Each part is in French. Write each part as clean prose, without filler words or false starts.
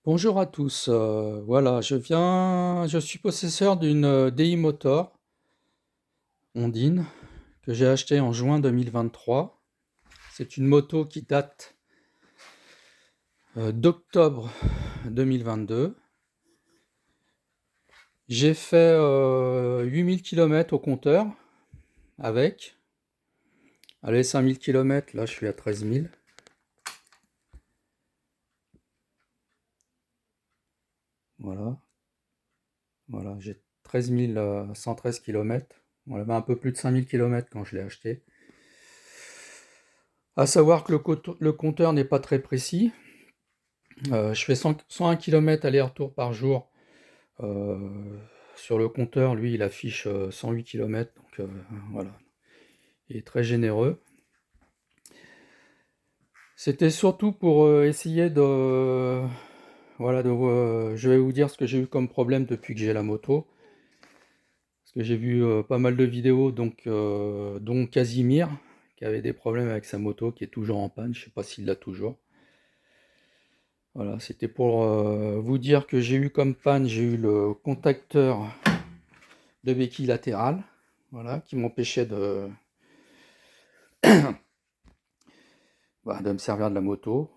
Bonjour à tous, voilà, je suis possesseur d'une, DI Motor Ondine que j'ai achetée en juin 2023. C'est une moto qui date, d'octobre 2022. J'ai fait, 8 000 km au compteur avec. Allez, 5 000 km, là je suis à 13 000. Voilà, voilà, j'ai 113 km. On avait un peu plus de 5 000 km quand je l'ai acheté. À savoir que le compteur n'est pas très précis. Je fais 101 km aller-retour par jour. Euh, sur le compteur, lui, il affiche 108 km. Donc voilà, il est très généreux. C'était surtout pour essayer de... Voilà, je vais vous dire ce que j'ai eu comme problème depuis que j'ai la moto. Parce que j'ai vu pas mal de vidéos, dont Casimir, qui avait des problèmes avec sa moto, qui est toujours en panne. Je sais pas s'il l'a toujours. Voilà, c'était pour vous dire que j'ai eu comme panne, j'ai eu le contacteur de béquille latérale, voilà, qui m'empêchait de me servir de la moto.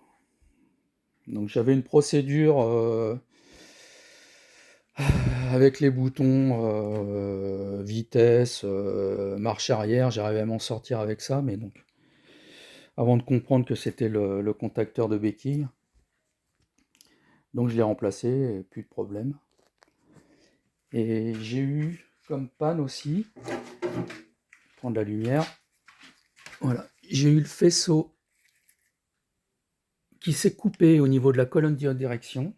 Donc j'avais une procédure avec les boutons vitesse, marche arrière, j'arrivais à m'en sortir avec ça, mais donc avant de comprendre que c'était le contacteur de béquille. Donc je l'ai remplacé, et plus de problème. Et j'ai eu comme panne aussi, prendre la lumière, voilà, j'ai eu le faisceau qui s'est coupé au niveau de la colonne de direction.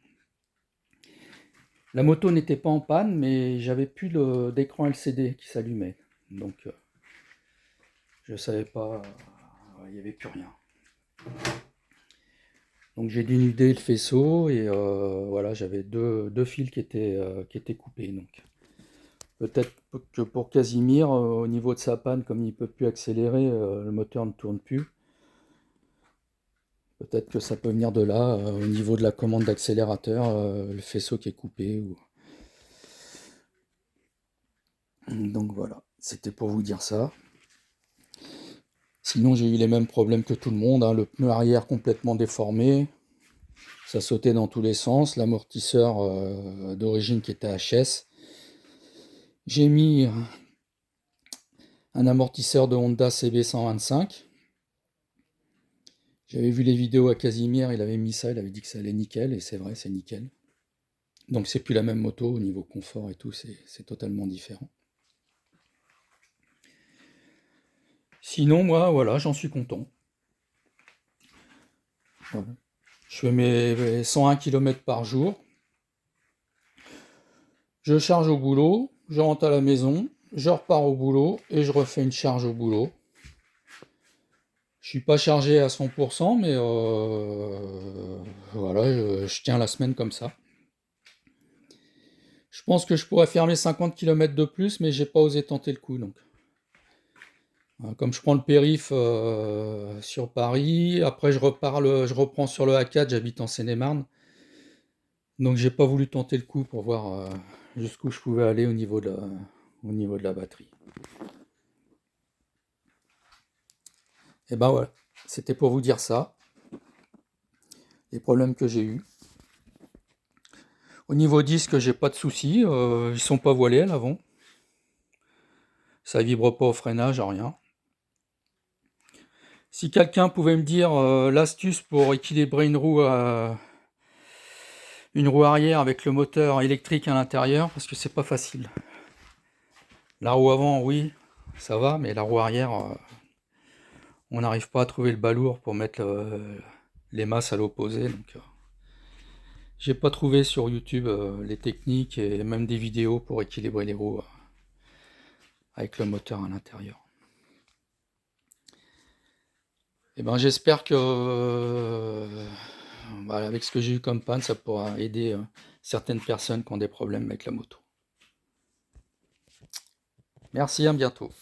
La moto n'était pas en panne, mais j'avais plus d'écran LCD qui s'allumait. Donc je savais pas, il n'y avait plus rien. Donc j'ai dénudé le faisceau et voilà, j'avais deux fils qui étaient coupés. Donc peut-être que pour Casimir, au niveau de sa panne, comme il ne peut plus accélérer, le moteur ne tourne plus. Peut-être que ça peut venir de là, au niveau de la commande d'accélérateur, le faisceau qui est coupé. Donc voilà, c'était pour vous dire ça. Sinon, j'ai eu les mêmes problèmes que tout le monde, hein. Le pneu arrière complètement déformé, ça sautait dans tous les sens, l'amortisseur d'origine qui était HS. J'ai mis un amortisseur de Honda CB125. J'avais vu les vidéos à Casimir, il avait mis ça, il avait dit que ça allait nickel, et c'est vrai, c'est nickel. Donc c'est plus la même moto au niveau confort et tout, c'est totalement différent. Sinon, moi, voilà, j'en suis content. Voilà. Je fais mes 101 km par jour. Je charge au boulot, je rentre à la maison, je repars au boulot et je refais une charge au boulot. Je suis pas chargé à 100%, mais voilà, je tiens la semaine comme ça. Je pense que je pourrais faire mes 50 km de plus, mais j'ai pas osé tenter le coup. Donc, comme je prends le périph sur Paris, après je reprends sur le A4, j'habite en Seine-et-Marne. Donc j'ai pas voulu tenter le coup pour voir jusqu'où je pouvais aller au niveau de la batterie. Et ben voilà, c'était pour vous dire ça, les problèmes que j'ai eus. Au niveau disque, j'ai pas de soucis, ils sont pas voilés à l'avant. Ça vibre pas au freinage, rien. Si quelqu'un pouvait me dire l'astuce pour équilibrer une roue arrière avec le moteur électrique à l'intérieur, parce que c'est pas facile. La roue avant, oui, ça va, mais la roue arrière, on n'arrive pas à trouver le balourd pour mettre les masses à l'opposé. Donc, j'ai pas trouvé sur YouTube les techniques et même des vidéos pour équilibrer les roues avec le moteur à l'intérieur. Et ben j'espère que avec ce que j'ai eu comme panne, ça pourra aider certaines personnes qui ont des problèmes avec la moto. Merci, à bientôt.